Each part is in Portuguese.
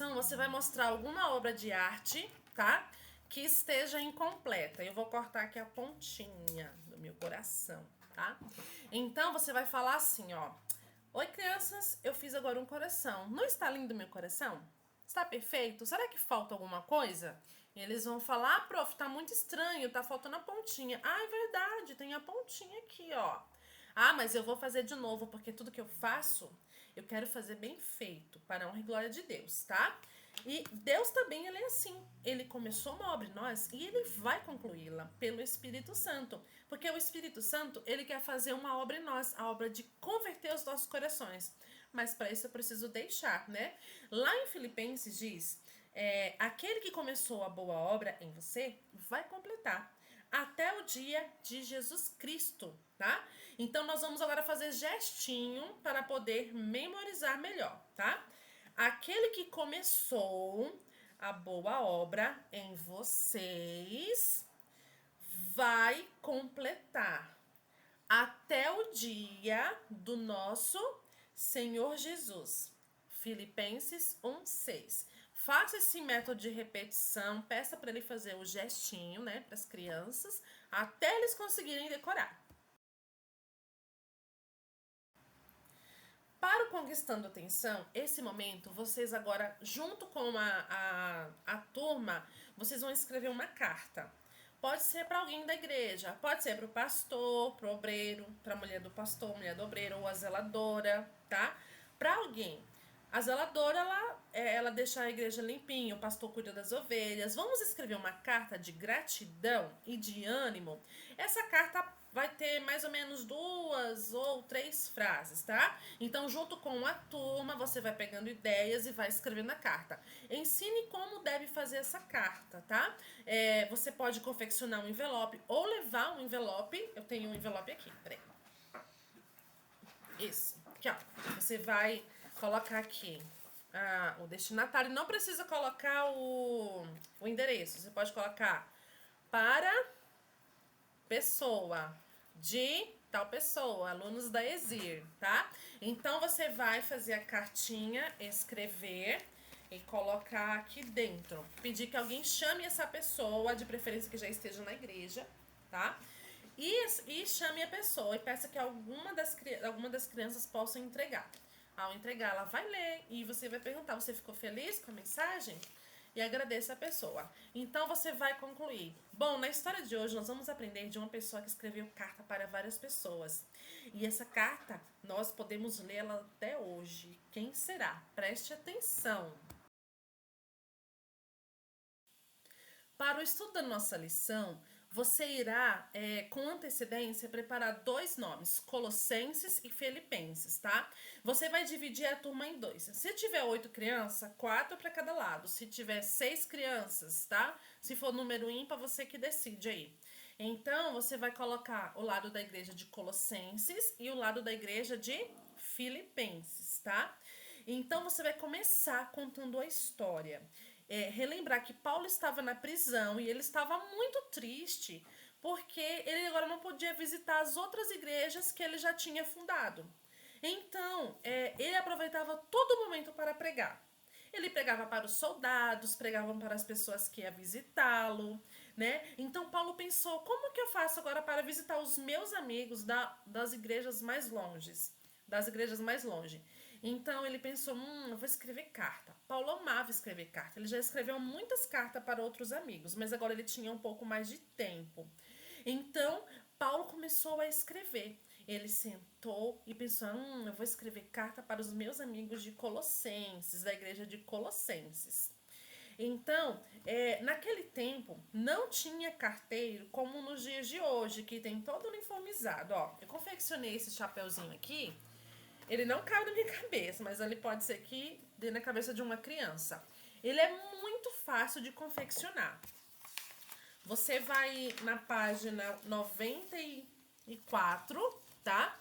situação, você vai mostrar alguma obra de arte, tá? Que esteja incompleta. Eu vou cortar aqui a pontinha do meu coração, tá? Então, você vai falar assim, ó. Oi, crianças, eu fiz agora um coração. Não está lindo meu coração? Está perfeito? Será que falta alguma coisa? E eles vão falar, ah, prof, tá muito estranho, tá faltando a pontinha. Ah, é verdade, tem a pontinha aqui, ó. Ah, mas eu vou fazer de novo, porque tudo que eu faço, eu quero fazer bem feito, para a honra e glória de Deus, tá? E Deus também, ele é assim. Ele começou uma obra em nós e ele vai concluí-la pelo Espírito Santo. Porque o Espírito Santo, ele quer fazer uma obra em nós, a obra de converter os nossos corações. Mas para isso eu preciso deixar, né? Lá em Filipenses diz, aquele que começou a boa obra em você, vai completar até o dia de Jesus Cristo, tá? Então nós vamos agora fazer gestinho para poder memorizar melhor, tá? Aquele que começou a boa obra em vocês vai completar até o dia do nosso Senhor Jesus. Filipenses 1:6. Faça esse método de repetição, peça para ele fazer o gestinho, né, para as crianças, até eles conseguirem decorar. Para o Conquistando Atenção, esse momento, vocês agora, junto com a turma, vocês vão escrever uma carta. Pode ser para alguém da igreja, pode ser para o pastor, para o obreiro, para a mulher do pastor, mulher do obreiro ou a zeladora, tá? Para alguém. A zeladora, ela deixa a igreja limpinha, o pastor cuida das ovelhas. Vamos escrever uma carta de gratidão e de ânimo. Essa carta vai ter mais ou menos 2 ou 3 frases, tá? Então, junto com a turma, você vai pegando ideias e vai escrevendo a carta. Ensine como deve fazer essa carta, tá? Você pode confeccionar um envelope ou levar um envelope. Eu tenho um envelope aqui, peraí. Isso, aqui ó. Você vai colocar aqui o destinatário. Não precisa colocar o endereço. Você pode colocar para pessoa de tal pessoa, alunos da ESIR, tá? Então você vai fazer a cartinha, escrever e colocar aqui dentro. Pedir que alguém chame essa pessoa, de preferência que já esteja na igreja, tá? E chame a pessoa e peça que alguma das crianças possa entregar. Ao entregar, ela vai ler e você vai perguntar: você ficou feliz com a mensagem? E agradeça a pessoa. Então você vai concluir. Bom, na história de hoje nós vamos aprender de uma pessoa que escreveu carta para várias pessoas. E essa carta nós podemos lê-la até hoje. Quem será? Preste atenção. Para o estudo da nossa lição, você irá, com antecedência, preparar 2 nomes, Colossenses e Filipenses, tá? Você vai dividir a turma em 2. Se tiver 8 crianças, 4 para cada lado. Se tiver 6 crianças, tá? Se for número ímpar, você que decide aí. Então, você vai colocar o lado da igreja de Colossenses e o lado da igreja de Filipenses, tá? Então, você vai começar contando a história. Relembrar que Paulo estava na prisão e ele estava muito triste porque ele agora não podia visitar as outras igrejas que ele já tinha fundado. Então, ele aproveitava todo momento para pregar. Ele pregava para os soldados, pregavam para as pessoas que iam visitá-lo, né? Então Paulo pensou, como que eu faço agora para visitar os meus amigos das igrejas mais longes? Das igrejas mais longe. Então ele pensou, eu vou escrever carta. Paulo amava escrever carta. Ele já escreveu muitas cartas para outros amigos, mas agora ele tinha um pouco mais de tempo. Então Paulo começou a escrever. Ele sentou e pensou, eu vou escrever carta para os meus amigos de Colossenses, da igreja de Colossenses. Então, naquele tempo, não tinha carteiro como nos dias de hoje, que tem todo uniformizado. Ó, eu confeccionei esse chapeuzinho aqui. Ele não cabe na minha cabeça, mas ele pode ser que dê na cabeça de uma criança. Ele é muito fácil de confeccionar. Você vai na página 94, tá?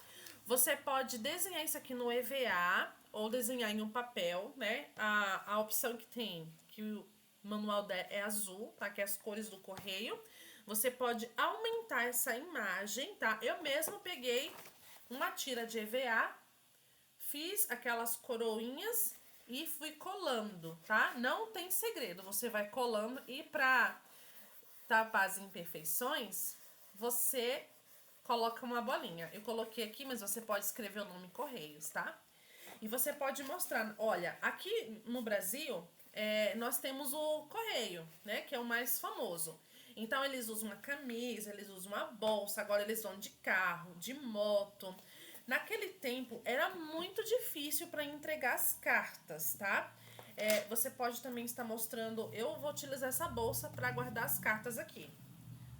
Você pode desenhar isso aqui no EVA ou desenhar em um papel, né? A opção que tem, que o manual é azul, tá? Que é as cores do correio. Você pode aumentar essa imagem, tá? Eu mesmo peguei uma tira de EVA, fiz aquelas coroinhas e fui colando, tá? Não tem segredo, você vai colando e pra tapar as imperfeições, você coloca uma bolinha. Eu coloquei aqui, mas você pode escrever o nome Correios, tá? E você pode mostrar, olha, aqui no Brasil, nós temos o correio, né? Que é o mais famoso. Então, eles usam uma camisa, eles usam uma bolsa, agora eles vão de carro, de moto. Naquele tempo, era muito difícil para entregar as cartas, tá? Você pode também estar mostrando, eu vou utilizar essa bolsa para guardar as cartas aqui.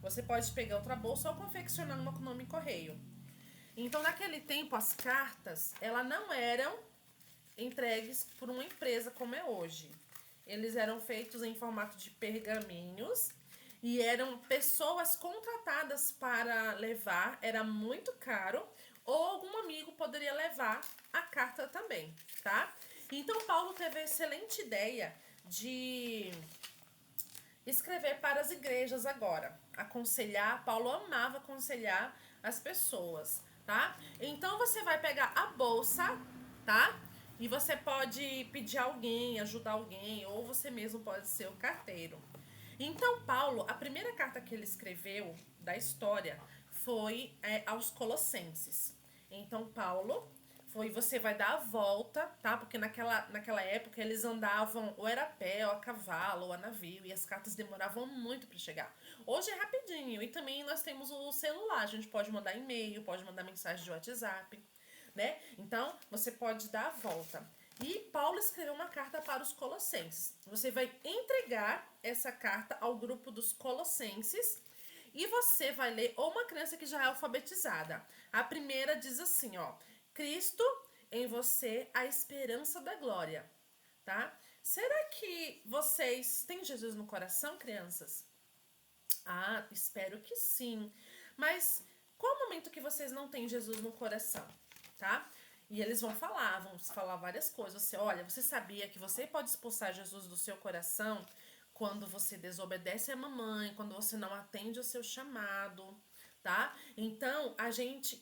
Você pode pegar outra bolsa ou confeccionar uma com o nome correio. Então, naquele tempo, as cartas, elas não eram entregues por uma empresa como é hoje. Eles eram feitos em formato de pergaminhos e eram pessoas contratadas para levar, era muito caro, ou algum amigo poderia levar a carta também, tá? Então Paulo teve a excelente ideia de escrever para as igrejas agora, aconselhar. Paulo amava aconselhar as pessoas, tá? Então você vai pegar a bolsa, tá? E você pode pedir alguém, ajudar alguém, ou você mesmo pode ser o carteiro. Então Paulo, a primeira carta que ele escreveu da história foi aos Colossenses. Então Paulo você vai dar a volta, tá? Porque naquela época eles andavam ou era a pé, ou a cavalo, ou a navio, e as cartas demoravam muito para chegar. Hoje é rapidinho, e também nós temos o celular, a gente pode mandar e-mail, pode mandar mensagem de WhatsApp, né? Então, você pode dar a volta. E Paulo escreveu uma carta para os Colossenses. Você vai entregar essa carta ao grupo dos Colossenses e você vai ler, ou uma criança que já é alfabetizada. A primeira diz assim, ó: Cristo em você, a esperança da glória, tá? Será que vocês têm Jesus no coração, crianças? Ah, espero que sim. Mas qual o momento que vocês não têm Jesus no coração, tá? E eles vão falar várias coisas. Você, olha, você sabia que você pode expulsar Jesus do seu coração quando você desobedece a mamãe, quando você não atende o seu chamado, tá? Então, a gente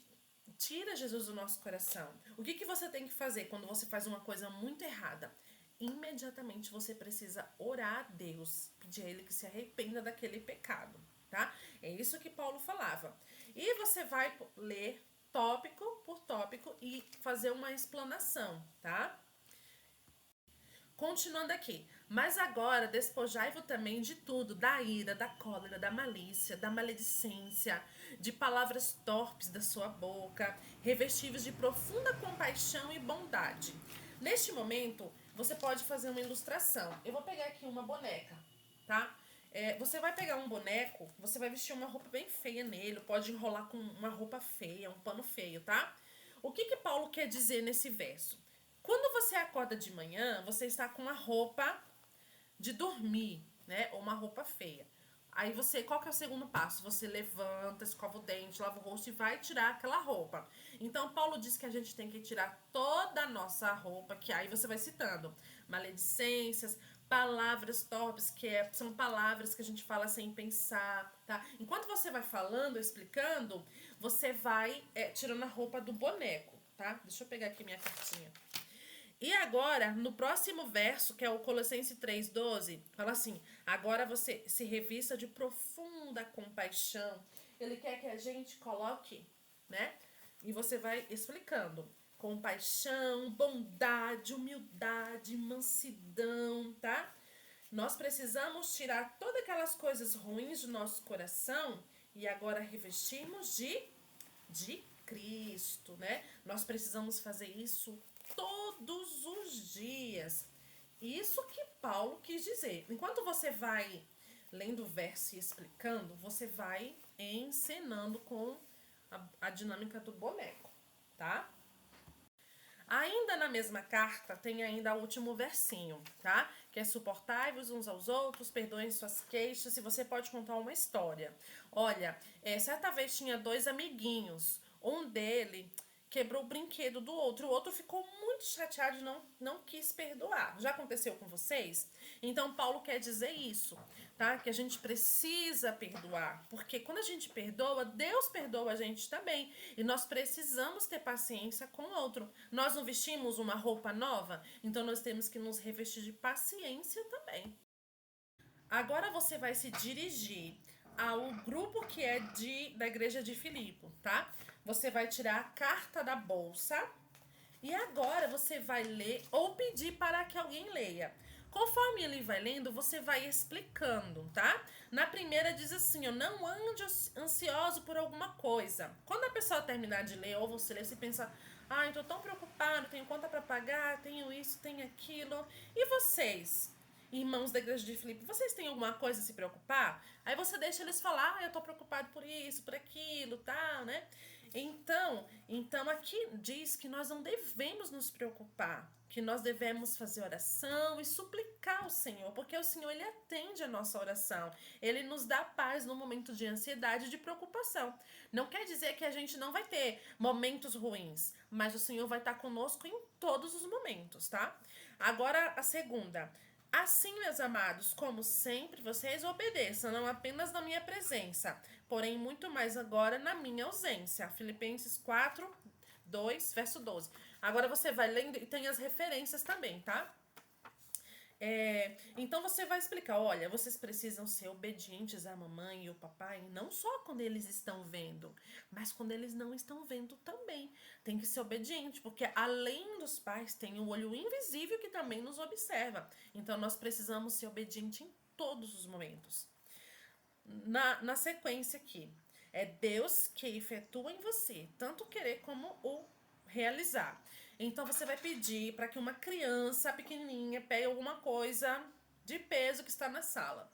tira Jesus do nosso coração. O que você tem que fazer quando você faz uma coisa muito errada? Imediatamente você precisa orar a Deus, pedir a Ele que se arrependa daquele pecado, tá? É isso que Paulo falava. E você vai ler tópico por tópico e fazer uma explanação, tá? Continuando aqui. Mas agora despojai-vos também de tudo, da ira, da cólera, da malícia, da maledicência, de palavras torpes da sua boca, revestíveis de profunda compaixão e bondade. Neste momento, você pode fazer uma ilustração. Eu vou pegar aqui uma boneca, tá? Você vai pegar um boneco, você vai vestir uma roupa bem feia nele, pode enrolar com uma roupa feia, um pano feio, tá? O que Paulo quer dizer nesse verso? Quando você acorda de manhã, você está com uma roupa de dormir, né? Ou uma roupa feia. Aí qual que é o segundo passo? Você levanta, escova o dente, lava o rosto e vai tirar aquela roupa. Então, Paulo diz que a gente tem que tirar toda a nossa roupa, que aí você vai citando maledicências, palavras torpes, são palavras que a gente fala sem pensar, tá? Enquanto você vai falando, explicando, você vai tirando a roupa do boneco, tá? Deixa eu pegar aqui minha cartinha. E agora, no próximo verso, que é o Colossenses 3,12, fala assim: agora você se revista de profunda compaixão. Ele quer que a gente coloque, né? E você vai explicando. Compaixão, bondade, humildade, mansidão, tá? Nós precisamos tirar todas aquelas coisas ruins do nosso coração e agora revestirmos de Cristo, né? Nós precisamos fazer isso todos os dias. Isso que Paulo quis dizer. Enquanto você vai lendo o verso e explicando, você vai encenando com a dinâmica do boneco, tá? Ainda na mesma carta, tem ainda o último versinho, tá? Que é suportai-vos uns aos outros, perdoem suas queixas, e você pode contar uma história. Olha, certa vez tinha dois amiguinhos. Um dele quebrou o brinquedo do outro. O outro ficou muito chateado e não quis perdoar. Já aconteceu com vocês? Então, Paulo quer dizer isso, tá? Que a gente precisa perdoar. Porque quando a gente perdoa, Deus perdoa a gente também. E nós precisamos ter paciência com o outro. Nós não vestimos uma roupa nova, então nós temos que nos revestir de paciência também. Agora você vai se dirigir ao grupo que é da igreja de Filipe, tá? Você vai tirar a carta da bolsa e agora você vai ler ou pedir para que alguém leia. Conforme ele vai lendo, você vai explicando, tá? Na primeira diz assim, ó, não ande ansioso por alguma coisa. Quando a pessoa terminar de ler ou você ler, você pensa, ai, tô tão preocupado, tenho conta para pagar, tenho isso, tenho aquilo. E vocês? Irmãos da igreja de Filipe, vocês têm alguma coisa a se preocupar? Aí você deixa eles falar, eu tô preocupado por isso, por aquilo, tal, né? Então aqui diz que nós não devemos nos preocupar, que nós devemos fazer oração e suplicar ao Senhor, porque o Senhor ele atende a nossa oração. Ele nos dá paz no momento de ansiedade e de preocupação. Não quer dizer que a gente não vai ter momentos ruins, mas o Senhor vai estar conosco em todos os momentos, tá? Agora a segunda. Assim, meus amados, como sempre, vocês obedeçam, não apenas na minha presença, porém muito mais agora na minha ausência. Filipenses 4, 2, verso 12. Agora você vai lendo e tem as referências também, tá? Então você vai explicar, olha, vocês precisam ser obedientes à mamãe e ao papai, não só quando eles estão vendo, mas quando eles não estão vendo também. Tem que ser obediente, porque além dos pais tem o olho invisível que também nos observa. Então nós precisamos ser obedientes em todos os momentos. Na sequência aqui, é Deus que efetua em você, tanto querer como o realizar. Então você vai pedir para que uma criança pequenininha pegue alguma coisa de peso que está na sala.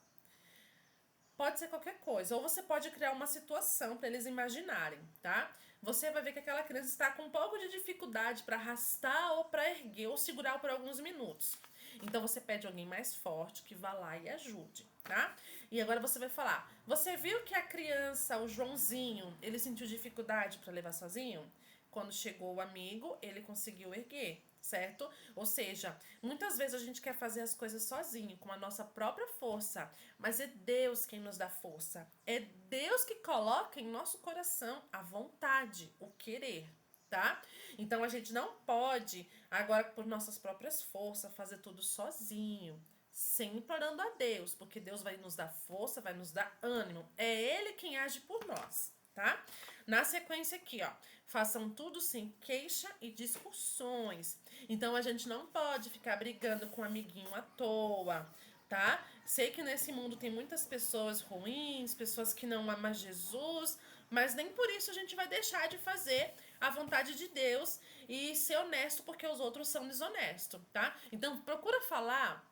Pode ser qualquer coisa, ou você pode criar uma situação para eles imaginarem, tá? Você vai ver que aquela criança está com um pouco de dificuldade para arrastar ou para erguer ou segurar por alguns minutos. Então você pede alguém mais forte que vá lá e ajude, tá? E agora você vai falar: você viu que a criança, o Joãozinho, ele sentiu dificuldade para levar sozinho? Quando chegou o amigo, ele conseguiu erguer, certo? Ou seja, muitas vezes a gente quer fazer as coisas sozinho, com a nossa própria força, mas é Deus quem nos dá força. É Deus que coloca em nosso coração a vontade, o querer, tá? Então a gente não pode, agora por nossas próprias forças, fazer tudo sozinho. Sempre orando a Deus, porque Deus vai nos dar força, vai nos dar ânimo. É Ele quem age por nós, tá? Na sequência aqui, ó, façam tudo sem queixa e discussões. Então a gente não pode ficar brigando com um amiguinho à toa, tá? Sei que nesse mundo tem muitas pessoas ruins, pessoas que não amam Jesus, mas nem por isso a gente vai deixar de fazer a vontade de Deus e ser honesto porque os outros são desonestos, tá? Então procura falar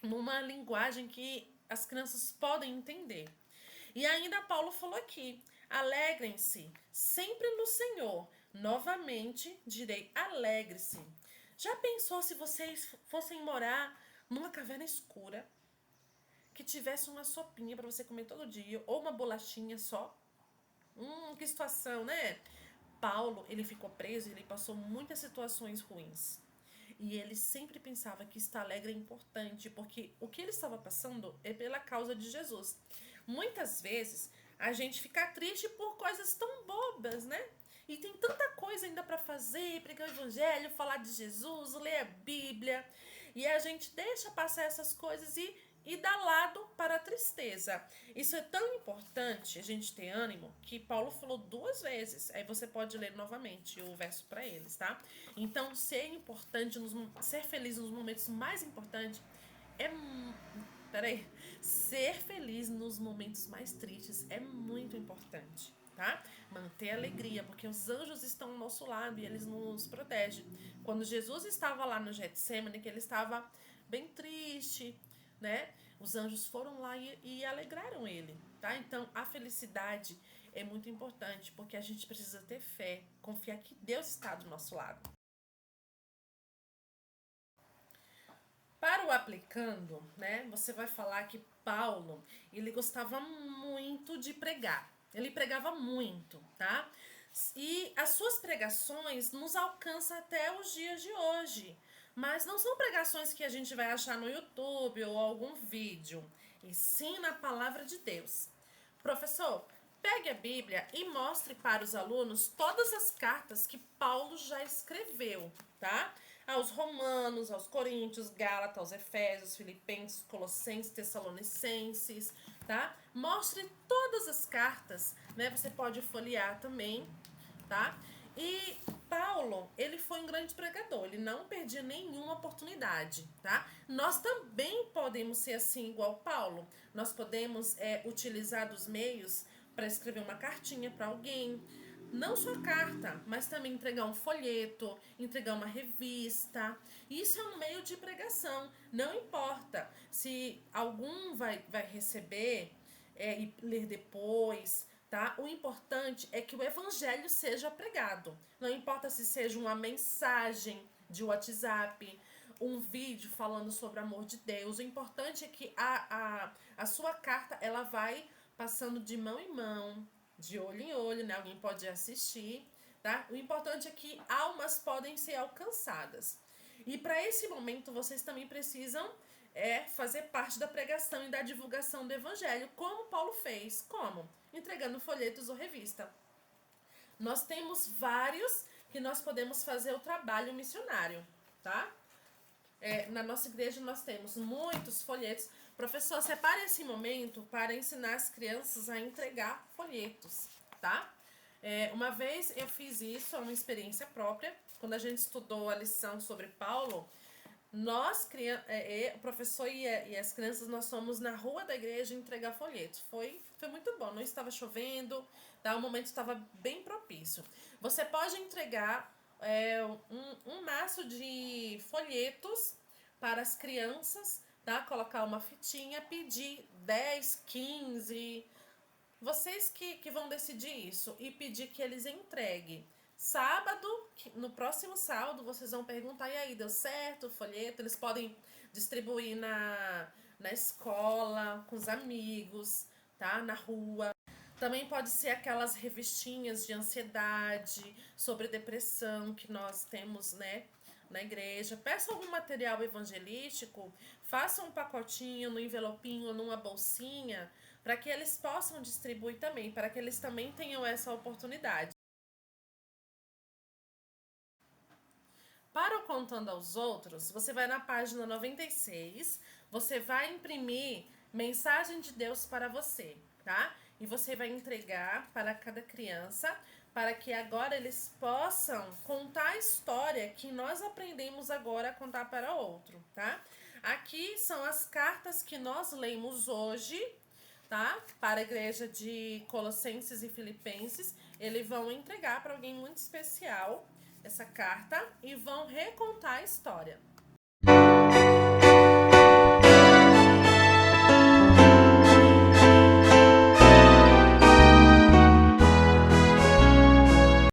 numa linguagem que as crianças podem entender. E ainda Paulo falou aqui: alegrem-se sempre no Senhor. Novamente direi: alegre-se. Já pensou se vocês fossem morar numa caverna escura, que tivesse uma sopinha para você comer todo dia, ou uma bolachinha só? Que situação, né? Paulo, ele ficou preso e ele passou muitas situações ruins. E ele sempre pensava que estar alegre é importante, porque o que ele estava passando é pela causa de Jesus. Muitas vezes a gente fica triste por coisas tão bobas, né? E tem tanta coisa ainda para fazer, pregar o evangelho, falar de Jesus, ler a Bíblia. E a gente deixa passar essas coisas e dá lado para a tristeza. Isso é tão importante, a gente ter ânimo, que Paulo falou 2 vezes. Aí você pode ler novamente o verso para eles, tá? Então, ser importante, ser feliz nos momentos mais importantes é... Peraí. Ser feliz nos momentos mais tristes é muito importante, tá? Manter a alegria, porque os anjos estão ao nosso lado e eles nos protegem. Quando Jesus estava lá no Getsemane, que ele estava bem triste, né? Os anjos foram lá e alegraram ele, tá? Então, a felicidade é muito importante, porque a gente precisa ter fé, confiar que Deus está do nosso lado. Para o aplicando, né, você vai falar que Paulo, ele gostava muito de pregar. Ele pregava muito, tá? E as suas pregações nos alcançam até os dias de hoje. Mas não são pregações que a gente vai achar no YouTube ou algum vídeo, e sim na palavra de Deus. Professor, pegue a Bíblia e mostre para os alunos todas as cartas que Paulo já escreveu, tá? Aos Romanos, aos Coríntios, Gálatas, aos Efésios, Filipenses, Colossenses, Tessalonicenses, tá? Mostre todas as cartas, né? Você pode folhear também, tá? E Paulo, ele foi um grande pregador, ele não perdia nenhuma oportunidade, tá? Nós também podemos ser assim igual Paulo. Nós podemos utilizar dos meios para escrever uma cartinha para alguém, não só carta, mas também entregar um folheto, entregar uma revista. Isso é um meio de pregação. Não importa se algum vai receber e ler depois, tá? O importante é que o evangelho seja pregado. Não importa se seja uma mensagem de WhatsApp, um vídeo falando sobre o amor de Deus. O importante é que a sua carta ela vai passando de mão em mão, de olho em olho, né? Alguém pode assistir, tá? O importante é que almas podem ser alcançadas. E para esse momento vocês também precisam fazer parte da pregação e da divulgação do evangelho, como Paulo fez. Como? Entregando folhetos ou revista. Nós temos vários que nós podemos fazer o trabalho missionário, tá? Na nossa igreja nós temos muitos folhetos. Professor, separe esse momento para ensinar as crianças a entregar folhetos, tá? Uma vez eu fiz isso, é uma experiência própria. Quando a gente estudou a lição sobre Paulo, nós, o professor e as crianças, nós fomos na rua da igreja entregar folhetos. Foi muito bom, não estava chovendo, tá? O momento estava bem propício. Você pode entregar um maço de folhetos para as crianças, tá? Colocar uma fitinha, pedir 10, 15. Vocês que vão decidir isso e pedir que eles entreguem. Sábado, no próximo sábado, vocês vão perguntar, e aí, deu certo o folheto? Eles podem distribuir na escola, com os amigos, tá? Na rua. Também pode ser aquelas revistinhas de ansiedade, sobre depressão que nós temos, né, na igreja. Peça algum material evangelístico, faça um pacotinho no envelopinho, numa bolsinha, para que eles possam distribuir também, para que eles também tenham essa oportunidade. Para o Contando aos Outros, você vai na página 96, você vai imprimir mensagem de Deus para você, tá? E você vai entregar para cada criança, para que agora eles possam contar a história que nós aprendemos agora a contar para outro, tá? Aqui são as cartas que nós lemos hoje, tá? Para a igreja de Colossenses e Filipenses. Eles vão entregar para alguém muito especial essa carta e vão recontar a história.